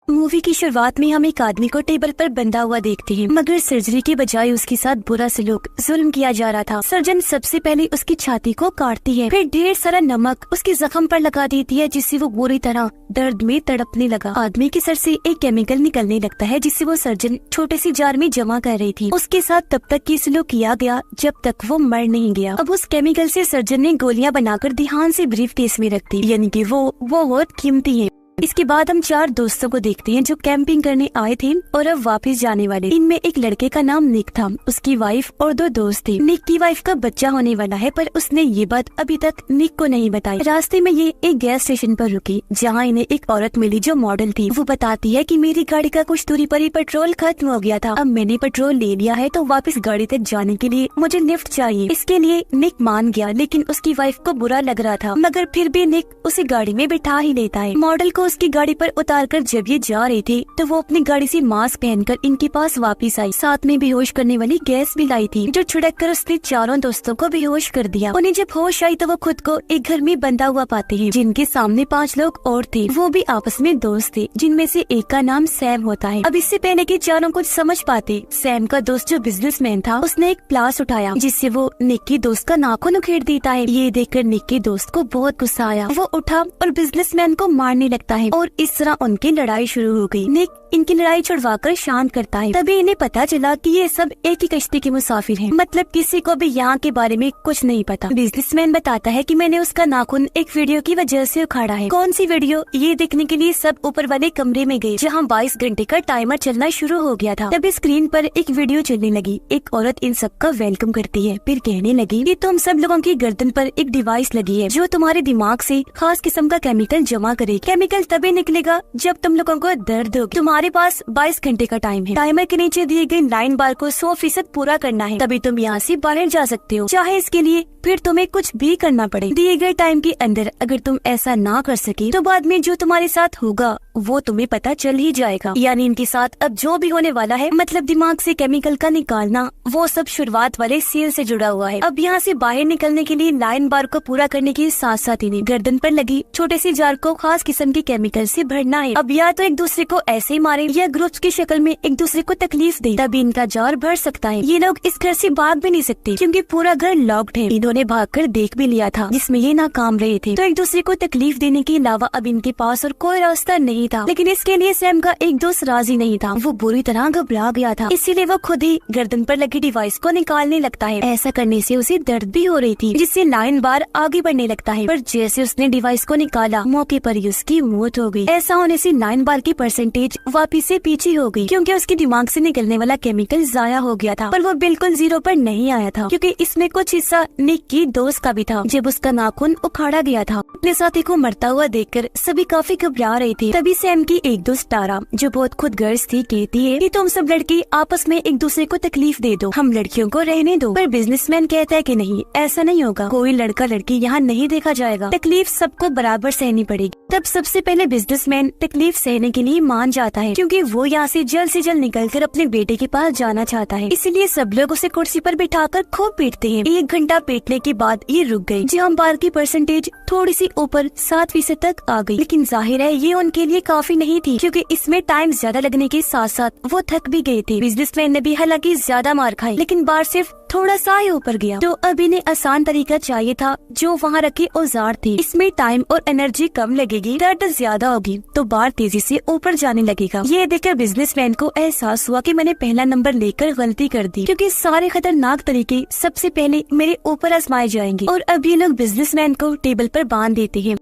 Movie की शुरुआत में हम एक आदमी को टेबल पर बंधा हुआ देखते हैं, मगर सर्जरी के बजाय उसके साथ बुरा सलूक जुल्म किया जा रहा था। सर्जन सबसे पहले उसकी छाती को काटती है, फिर ढेर सारा नमक उसके जख्म पर लगा देती है, जिससे वो बुरी तरह दर्द में तड़पने लगा। आदमी के सर से एक केमिकल निकलने लगता है, जिससे वो सर्जन छोटे सी जार में जमा कर रही थी। उसके साथ तब तक की सलूक किया गया जब तक वो मर नहीं गया। अब उस केमिकल से सर्जन ने गोलियां बनाकर ध्यान से ब्रीफ केस में रख दी, यानी कि वो बहुत कीमती है। इसके बाद हम 4 दोस्तों को देखते हैं जो कैंपिंग करने आए थे और अब वापस जाने वाले। इनमें एक लड़के का नाम निक था, उसकी वाइफ और 2 दोस्त थे। निक की वाइफ का बच्चा होने वाला है, पर उसने ये बात अभी तक निक को नहीं बताई। रास्ते में ये एक गैस स्टेशन पर रुकी, जहाँ इन्हें एक औरत मिली जो मॉडल थी। वो बताती है कि मेरी गाड़ी का कुछ दूरी पर ही पेट्रोल खत्म हो गया था, अब मैंने पेट्रोल ले लिया है, तो वापस गाड़ी तक जाने के लिए मुझे लिफ्ट चाहिए। इसके लिए निक मान गया, लेकिन उसकी वाइफ को बुरा लग रहा था, मगर फिर भी निक उसे गाड़ी में बिठा ही लेता है। मॉडल को उसकी गाड़ी पर उतारकर जब ये जा रहे थे तो वो अपनी गाड़ी से मास्क पहनकर इनके पास वापस आई। साथ में बेहोश करने वाली गैस भी लाई थी, जो छिड़क कर उसने चारों दोस्तों को बेहोश कर दिया। उन्हें जब होश आई तो वो खुद को एक घर में बंधा हुआ पाते हैं, जिनके सामने 5 लोग और थे। वो भी आपस में दोस्त थे, जिनमें से एक का नाम सैम होता है। अब इससे पहले कि चारों कुछ समझ पाते, सैम का दोस्त जो बिजनेसमैन था, उसने एक प्लास उठाया, जिससे वो निक की दोस्त का नाखून उखेड़ देता है। ये देखकर निक के दोस्त को बहुत गुस्सा आया। वो उठा और बिजनेसमैन को मारने लगता है और इस तरह उनकी लड़ाई शुरू हो गई। निक इनकी लड़ाई छुड़वाकर शांत करता है। तभी इन्हें पता चला कि ये सब एक ही कश्ती के मुसाफिर हैं, मतलब किसी को भी यहाँ के बारे में कुछ नहीं पता। बिजनेसमैन बताता है कि मैंने उसका नाखून एक वीडियो की वजह से उखाड़ा है। कौन सी वीडियो, ये देखने के लिए सब ऊपर वाले कमरे में गए, जहाँ 22 घंटे का टाइमर चलना शुरू हो गया था। तभी स्क्रीन पर एक वीडियो चलने लगी। एक औरत इन सबका वेलकम करती है, फिर कहने लगी कि तुम सब लोगों की गर्दन पर एक डिवाइस लगी है, जो तुम्हारे दिमाग से खास किस्म का केमिकल जमा करे। केमिकल तभी निकलेगा जब तुम लोगों को दर्द हो। तुम्हारे पास 22 घंटे का टाइम है। टाइमर के नीचे दिए गए लाइन बार को 100% पूरा करना है, तभी तुम यहाँ से बाहर जा सकते हो, चाहे इसके लिए फिर तुम्हें कुछ भी करना पड़े। दिए गए टाइम के अंदर अगर तुम ऐसा ना कर सके तो बाद में जो तुम्हारे साथ होगा वो तुम्हें पता चल ही जाएगा। यानी इनके साथ अब जो भी होने वाला है, मतलब दिमाग से केमिकल का निकालना, वो सब शुरुआत वाले सेल से जुड़ा हुआ है। अब यहाँ से बाहर निकलने के लिए लाइन बार को पूरा करने के साथ साथ इन्हें गर्दन पर लगी छोटे से जार को खास किस्म के केमिकल से भरना है। अब या तो एक दूसरे को ऐसे ही मारे या ग्रुप्स की शक्ल में एक दूसरे को तकलीफ दे, तभी इनका जार भर सकता है। ये लोग इस घर से भाग भी नहीं सकते, क्योंकि पूरा घर लॉक्ड है। इन्होंने भागकर देख भी लिया था, जिसमें ये नाकाम रहे थे। तो एक दूसरे को तकलीफ देने के अलावा अब इनके पास और कोई रास्ता नहीं था। लेकिन इसके लिए सैम का एक दोस्त राजी नहीं था। वो बुरी तरह घबरा गया था, इसीलिए वो खुद ही गर्दन पर लगी डिवाइस को निकालने लगता है। ऐसा करने से उसे दर्द भी हो रही थी, जिससे लाइन बार आगे बढ़ने लगता है। पर जैसे उसने डिवाइस को निकाला, मौके पर ही उसकी मौत हो गई। ऐसा होने से लाइन बार की परसेंटेज वापिस से पीछे हो गई, क्योंकि उसके दिमाग से निकलने वाला केमिकल जाया हो गया था। पर वो बिल्कुल 0 पर नहीं आया था, क्योंकि इसमें कुछ हिस्सा निक की दोस्त का भी था। जब उसका नाखून उखाड़ा गया था, अपने साथी को मरता हुआ देखकर सभी काफी घबरा रहे थे। तभी सैम की एक दोस्त तारा, जो बहुत खुदगर्ज थी, कहती है कि तुम सब लड़की आपस में एक दूसरे को तकलीफ दे दो, हम लड़कियों को रहने दो। पर बिजनेसमैन कहता है कि नहीं, ऐसा नहीं होगा, कोई लड़का लड़की यहाँ नहीं देखा जाएगा, तकलीफ सबको बराबर सहनी पड़ेगी। तब सबसे पहले बिजनेसमैन तकलीफ सहने के लिए मान जाता है, क्योंकि वो यहाँ से जल्द निकलकर अपने बेटे के पास जाना चाहता है। इसलिए सब लोग उसे कुर्सी पर बिठाकर खूब पीटते हैं। 1 घंटा पीटने के बाद ये रुक गई। जहाँ बार की परसेंटेज थोड़ी सी ऊपर 7% तक आ गई, लेकिन जाहिर है ये उनके लिए काफी नहीं थी, क्योंकि इसमें टाइम ज्यादा लगने के साथ साथ वो थक भी गए थे। बिजनेसमैन ने भी हालांकि ज्यादा मार खाई, लेकिन बार सिर्फ थोड़ा सा ही ऊपर गया। तो अब इन्हें आसान तरीका चाहिए था, जो वहाँ रखे औजार थे। इसमें टाइम और एनर्जी कम लगेगी, दर्द ज्यादा होगी, तो बार तेजी से ऊपर जाने लगेगा। ये देखकर बिजनेसमैन को एहसास हुआ कि मैंने पहला नंबर लेकर गलती कर दी, क्योंकि सारे खतरनाक तरीके सबसे पहले मेरे ऊपर आजमाए जाएंगे। और अब ये लोग बिजनेसमैन को टेबल पर बांध देते हैं।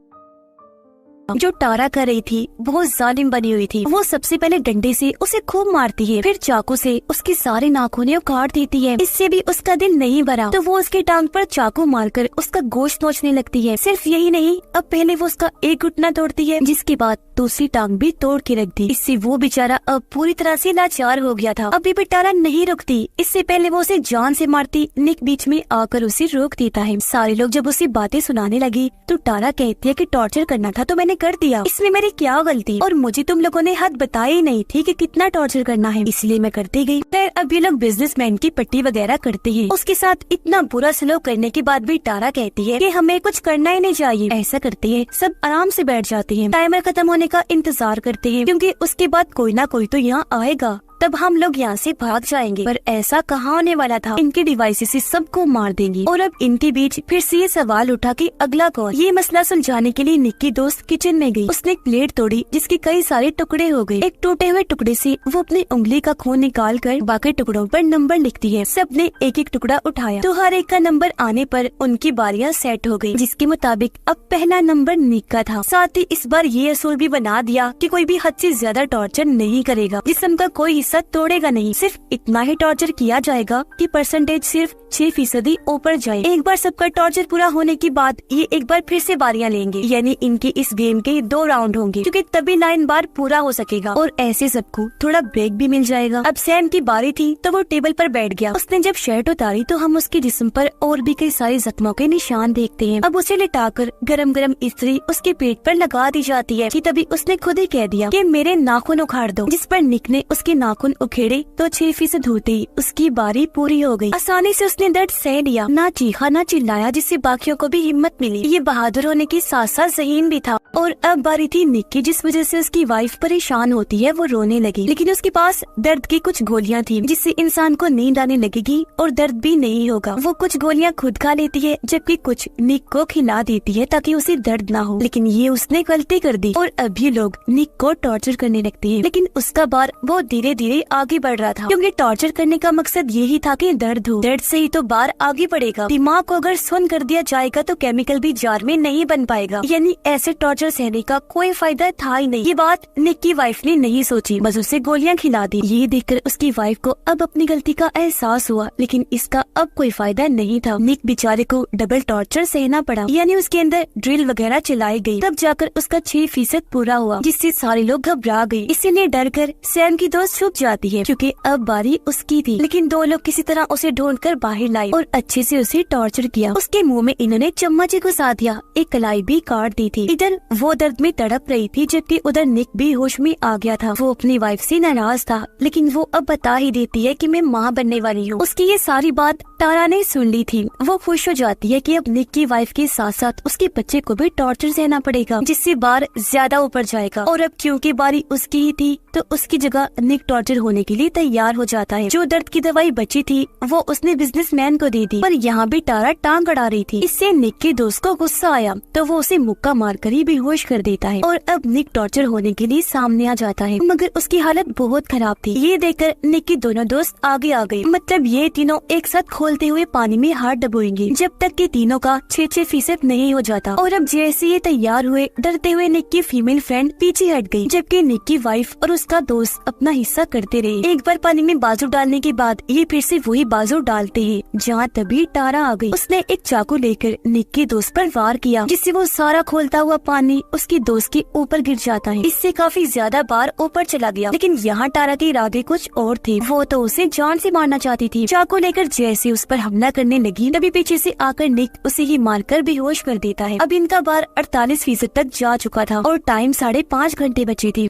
जो तारा कर रही थी बहुत जालिम बनी हुई थी। वो सबसे पहले डंडे से उसे खूब मारती है, फिर चाकू से उसके सारे नाखून काट देती है। इससे भी उसका दिल नहीं भरा, तो वो उसके टांग पर चाकू मारकर उसका गोश्त नोचने लगती है। सिर्फ यही नहीं, अब पहले वो उसका एक घुटना तोड़ती है, जिसके बाद दूसरी टांग भी तोड़ के रख दी। इससे वो बेचारा अब पूरी तरह से लाचार हो गया था। अभी भी तारा नहीं रुकती। इससे पहले वो उसे जान से मारती, निक बीच में आकर उसे रोक देता है। सारे लोग जब उसे बातें सुनाने लगी तो तारा कहती है कि टॉर्चर करना था तो मैंने कर दिया, इसमें मेरी क्या गलती, और मुझे तुम लोगों ने हद बताई ही नहीं थी कि कितना टॉर्चर करना है, इसलिए मैं करती गई। फिर अब ये लोग बिजनेसमैन की पट्टी वगैरह करते हैं। उसके साथ इतना बुरा सलूक करने के बाद भी तारा कहती है कि हमें कुछ करना ही नहीं चाहिए। ऐसा करते हैं, सब आराम से बैठ जाते हैं, टाइमर खत्म होने का इंतजार करते हैं, क्योंकि उसके बाद कोई ना कोई तो यहाँ आएगा, तब हम लोग यहाँ से भाग जाएंगे। पर ऐसा कहाँ होने वाला था, इनके डिवाइसेस से सबको मार देंगी। और अब इनके बीच फिर से ये सवाल उठा कि अगला कौन। ये मसला सुलझाने के लिए निक की दोस्त किचन में गई। उसने एक प्लेट तोड़ी जिसके कई सारे टुकड़े हो गए। एक टूटे हुए टुकड़े से वो अपनी उंगली का खून निकाल कर बाकी टुकड़ों पर नंबर लिखती है। सबने एक एक टुकड़ा उठाया तो हर एक का नंबर आने पर उनकी बारियां सेट हो गयी, जिसके मुताबिक अब पहला नंबर निक का था। साथ ही इस बार ये असूल भी बना दिया कि कोई भी हद से ज्यादा टॉर्चर नहीं करेगा, जिस्म का कोई तोड़ेगा नहीं, सिर्फ इतना ही टॉर्चर किया जाएगा कि परसेंटेज सिर्फ 6% ऊपर जाए। एक बार सबका टॉर्चर पूरा होने के बाद ये एक बार फिर से बारियां लेंगे, यानी इनके इस गेम के 2 राउंड होंगे, क्योंकि तभी 9 बार पूरा हो सकेगा और ऐसे सबको थोड़ा ब्रेक भी मिल जाएगा। अब सैम की बारी थी तो वो टेबल पर बैठ गया। उसने जब शर्ट उतारी तो हम उसके जिस्म पर और भी कई सारे जख्मों के निशान देखते हैं। अब उसे लिटाकर गरम गरम इस्त्री उसके पेट पर लगा दी जाती है कि तभी उसने खुद ही कह दिया कि मेरे नाखून उखाड़ दो, जिस पर निक ने उसके नाखून उखेड़े तो 6% होते ही उसकी बारी पूरी हो गई। आसानी से उसने दर्द सह लिया, ना चीखा ना चिल्लाया, जिससे बाकियों को भी हिम्मत मिली। ये बहादुर होने के साथ साथ ज़हीन भी था। और अब बारी थी निक की, जिस वजह से उसकी वाइफ परेशान होती है। वो रोने लगी, लेकिन उसके पास दर्द की कुछ गोलियां थी जिससे इंसान को नींद आने लगेगी और दर्द भी नहीं होगा। वो कुछ गोलियां खुद खा लेती है जबकि कुछ निक को खिला देती है ताकि उसे दर्द ना हो। लेकिन ये उसने गलती कर दी और अब ये लोग निक को टॉर्चर करने लगते हैं। लेकिन उसका बार वो धीरे धीरे आगे बढ़ रहा था, क्योंकि टॉर्चर करने का मकसद यही था कि दर्द हो, दर्द से ही तो बार आगे बढ़ेगा। दिमाग को अगर सुन कर दिया जाएगा तो केमिकल भी जार में नहीं बन पाएगा, यानी ऐसे टॉर्चर सहने का कोई फायदा था ही नहीं। ये बात निक की वाइफ ने नहीं सोची, बस उसे गोलियां खिला दी। ये देखकर उसकी वाइफ को अब अपनी गलती का एहसास हुआ, लेकिन इसका अब कोई फायदा नहीं था। निक बेचारे को डबल टॉर्चर सहना पड़ा, यानी उसके अंदर ड्रिल वगैरह चलाई गई, तब जाकर उसका 6% पूरा हुआ, जिससे सारे लोग घबरा गए। इसीलिए डर कर सैम की दोस्त छुप जाती है, क्योंकि अब बारी उसकी थी। लेकिन 2 लोग किसी तरह उसे ढूंढकर बाहर लाए और अच्छे से उसे टॉर्चर किया। उसके मुंह में इन्होंने चम्मच घुसा दिया, एक कलाई भी काट दी थी। इधर वो दर्द में तड़प रही थी, जबकि उधर निक भी होश में आ गया था। वो अपनी वाइफ से नाराज था, लेकिन वो अब बता ही देती है कि मैं माँ बनने वाली हूँ। उसकी ये सारी बात तारा ने सुन ली थी। वो खुश हो जाती है कि अब निक की वाइफ के साथ साथ उसके बच्चे को भी टॉर्चर सहना पड़ेगा, जिससे बार ज्यादा ऊपर जाएगा। और अब क्योंकि बारी उसकी ही थी तो उसकी जगह निक टॉर्चर होने के लिए तैयार हो जाता है। जो दर्द की दवाई बची थी वो उसने बिजनेसमैन को दे दी, पर यहाँ भी तारा टांग अड़ा रही थी। इससे निक के दोस्त को गुस्सा आया तो वो उसे मुक्का मारकर ही बेहोश कर देता है। और अब निक टॉर्चर होने के लिए सामने आ जाता है, मगर उसकी हालत बहुत खराब थी। ये देखकर निक के दोनों दोस्त आगे आ गए, मतलब ये तीनों एक साथ खोलते हुए पानी में हाथ डबोएंगे जब तक कि तीनों का 6% नहीं हो जाता। और अब जैसे ये तैयार हुए, डरते हुए निक की फीमेल फ्रेंड पीछे हट गई, जबकि निक की वाइफ और उसका दोस्त अपना हिस्सा करते रहे। एक बार पानी में बाजू डालने के बाद ये फिर से वही बाजू डालते हैं जहाँ तभी तारा आ गई। उसने एक चाकू लेकर निक के दोस्त पर वार किया, जिससे वो सारा खोलता हुआ पानी उसके दोस्त के ऊपर गिर जाता है। इससे काफी ज्यादा बार ऊपर चला गया। लेकिन यहाँ तारा के इरादे कुछ और थे, वो तो उसे जान से मारना चाहती थी। चाकू लेकर जैसे उस पर हमला करने लगी, तभी पीछे से आकर निक उसे ही मारकर बेहोश कर देता है। अब इनका बार 48% तक जा चुका था और टाइम 5.5 घंटे बचे थे।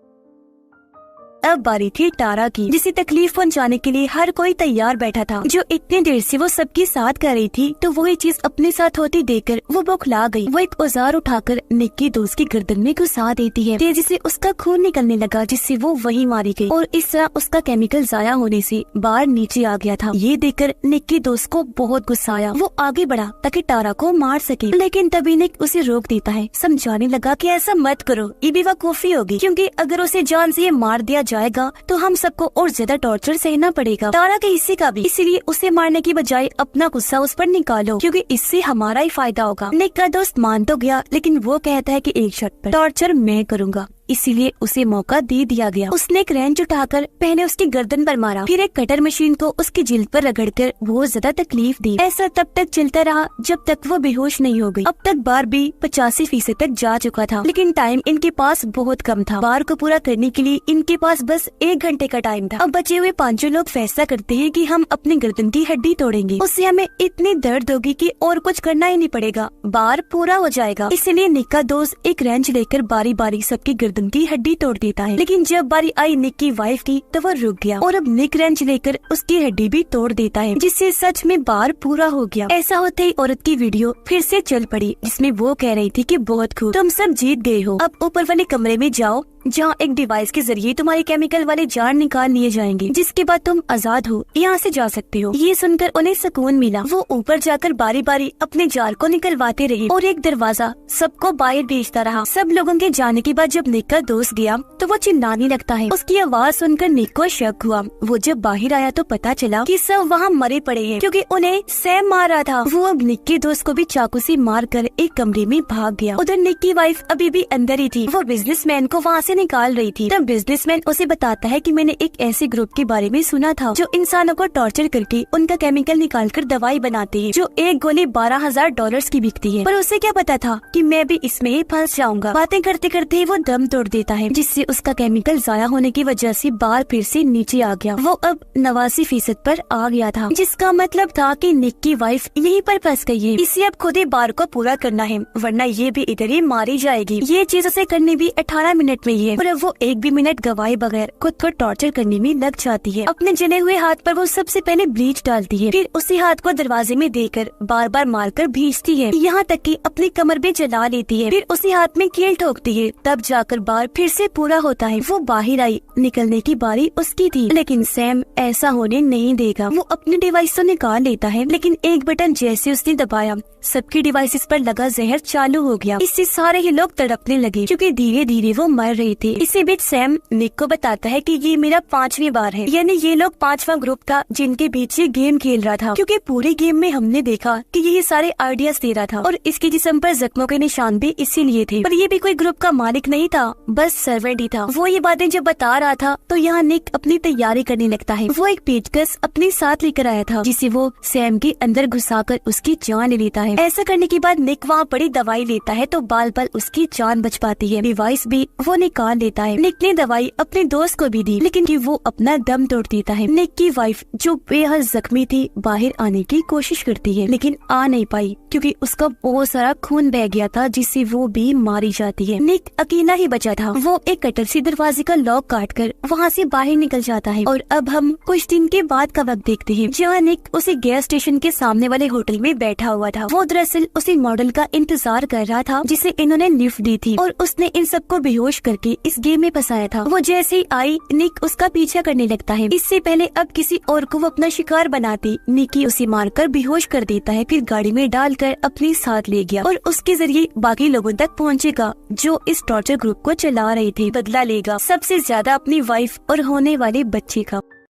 अब बारी थी तारा की, जिसे तकलीफ पहुंचाने के लिए हर कोई तैयार बैठा था। जो इतने देर से वो सबके साथ कर रही थी, तो वही चीज अपने साथ होती देखकर वो बौखला गई। वो एक औजार उठाकर निक की दोस्त की गर्दन में घुसा देती है। तेजी से उसका खून निकलने लगा, जिससे वो वही मारी गई और इस तरह उसका केमिकल जाया होने से बाहर नीचे आ गया था। ये देखकर निक की दोस्त को बहुत गुस्सा आया। वो आगे बढ़ा ताकि तारा को मार सके, लेकिन तभी निक उसे रोक देता है, समझाने लगा कि ऐसा मत करो, ये बेवकूफी होगी, क्योंकि अगर उसे जान से मार दिया जाएगा तो हम सबको और ज्यादा टॉर्चर सहना पड़ेगा, तारा के हिस्से का भी। इसीलिए उसे मारने की बजाय अपना गुस्सा उस पर निकालो, क्योंकि इससे हमारा ही फायदा होगा। निक का दोस्त मान तो गया, लेकिन वो कहता है कि एक शर्त पर, टॉर्चर मैं करूँगा। इसीलिए उसे मौका दे दिया गया। उसने एक रेंच उठाकर पहले उसकी गर्दन पर मारा, फिर एक कटर मशीन को उसकी जिल्द पर रगड़कर बहुत ज्यादा तकलीफ दी। ऐसा तब तक चलता रहा जब तक वो बेहोश नहीं हो गई। अब तक बारबी 85% तक जा चुका था, लेकिन टाइम इनके पास बहुत कम था। बार को पूरा करने के लिए इनके पास बस 1 घंटे का टाइम था। अब बचे हुए 5 लोग फैसला करते हैं कि हम अपनी गर्दन की हड्डी तोड़ेंगे, उससे हमें इतनी दर्द होगी कि और कुछ करना ही नहीं पड़ेगा, बार पूरा हो जाएगा। इसलिए निक का दोस्त एक रेंच लेकर बारी बारी सबकी गर्दन की हड्डी तोड़ देता है। लेकिन जब बारी आई निक की वाइफ की तो वो रुक गया और अब निक रेंच लेकर उसकी हड्डी भी तोड़ देता है, जिससे सच में बार पूरा हो गया। ऐसा होते ही औरत की वीडियो फिर से चल पड़ी, जिसमें वो कह रही थी कि बहुत खूब, तुम सब जीत गए हो। अब ऊपर वाले कमरे में जाओ जहाँ एक डिवाइस के जरिए तुम्हारे केमिकल वाले जार निकाल लिए जाएंगे, जिसके बाद तुम आजाद हो, यहाँ से जा सकते हो। ये सुनकर उन्हें सुकून मिला। वो ऊपर जाकर बारी बारी अपने जार को निकलवाते रहे और एक दरवाजा सबको बाहर भेजता रहा। सब लोगों के जाने के बाद जब निक का दोस्त गया तो वो चिल्लाने लगता है। उसकी आवाज सुनकर निक को शक हुआ। वो जब बाहर आया तो पता चला कि सब वहाँ मरे पड़े हैं, क्योंकि उन्हें सैम मार रहा था। वो अब निक के दोस्त को भी चाकू से मार कर एक कमरे में भाग गया। उधर निक की वाइफ अभी भी अंदर ही थी। वो बिजनेसमैन को वहाँ निकाल रही थी। तब बिजनेसमैन उसे बताता है कि मैंने एक ऐसे ग्रुप के बारे में सुना था जो इंसानों को टॉर्चर करके उनका केमिकल निकालकर दवाई बनाते हैं, जो एक गोली $12,000 की बिकती है। पर उसे क्या पता था कि मैं भी इसमें ही फंस जाऊंगा। बातें करते करते वो दम तोड़ देता है, जिससे उसका केमिकल जाया होने की वजह से बार फिर से नीचे आ गया। वो अब 89% पर आ गया था, जिसका मतलब था कि निक की वाइफ यहीं पर फंस गई है। इसे अब खुद ही बार को पूरा करना है, वरना ये भी इधर ही मारी जाएगी। ये चीज उसे करनी भी 18 मिनट में ही है, और वो एक भी मिनट गवाए बगैर खुद को टॉर्चर करने में लग जाती है। अपने जले हुए हाथ पर वो सबसे पहले ब्लीच डालती है, फिर उसी हाथ को दरवाजे में देकर बार बार मारकर भींचती है, यहाँ तक कि अपनी कमर भी जला लेती है। फिर उसी हाथ में कील ठोकती है, तब जाकर बार फिर से पूरा होता है। वो बाहर आई, निकलने की बारी उसकी थी, लेकिन सैम ऐसा होने नहीं देगा। वो अपने डिवाइस तो निकाल लेता है, लेकिन एक बटन जैसे उसने दबाया, सबकी डिवाइसेस पर लगा जहर चालू हो गया। इससे सारे ही लोग तड़पने लगे, क्योंकि धीरे धीरे वो मर रहे थे। इसी बीच सैम निक को बताता है कि ये मेरा 5वीं बार है, यानी ये लोग 5वां ग्रुप था जिनके बीच ये गेम खेल रहा था, क्योंकि पूरे गेम में हमने देखा कि ये सारे आइडियाज दे रहा था और इसके जिस्म पर जख्मों के निशान भी इसीलिए थे। पर ये भी कोई ग्रुप का मालिक नहीं था, बस सर्वेंट ही था। वो ये बातें जब बता रहा था तो यहाँ निक अपनी तैयारी करने लगता है। वो एक पेचकस अपने साथ लेकर आया था, जिसे वो सैम के अंदर घुसाकर उसकी जान ले लेता है। ऐसा करने के बाद निक वहाँ बड़ी दवाई लेता है तो बाल बाल उसकी जान बच पाती है। डिवाइस भी वो निकाल लेता है। निक ने दवाई अपने दोस्त को भी दी, लेकिन कि वो अपना दम तोड़ देता है। निक की वाइफ जो बेहद जख्मी थी बाहर आने की कोशिश करती है, लेकिन आ नहीं पाई, क्योंकि उसका बहुत सारा खून बह गया था, जिससे वो भी मारी जाती है। निक अकेला ही बचा था। वो एक कटर से दरवाजे का लॉक काट कर वहाँ से बाहर निकल जाता है। और अब हम कुछ दिन के बाद का वक्त देखते हैं, जहाँ निक उसे गैस स्टेशन के सामने वाले होटल में बैठा हुआ था। वो दरअसल उसी मॉडल का इंतजार कर रहा था जिसे इन्होंने लिफ्ट दी थी, और उसने इन सबको बेहोश करके इस गेम में फंसाया था। वो जैसे ही आई, निक उसका पीछा करने लगता है। इससे पहले अब किसी और को वो अपना शिकार बनाती, निकी उसे मारकर बेहोश कर देता है, फिर गाड़ी में डालकर अपने साथ ले गया और उसके जरिए बाकी लोगों तक पहुंचेगा जो इस टॉर्चर ग्रुप को चला रहे थे। बदला लेगा सबसे ज्यादा अपनी वाइफ और होने वाले बच्चे का।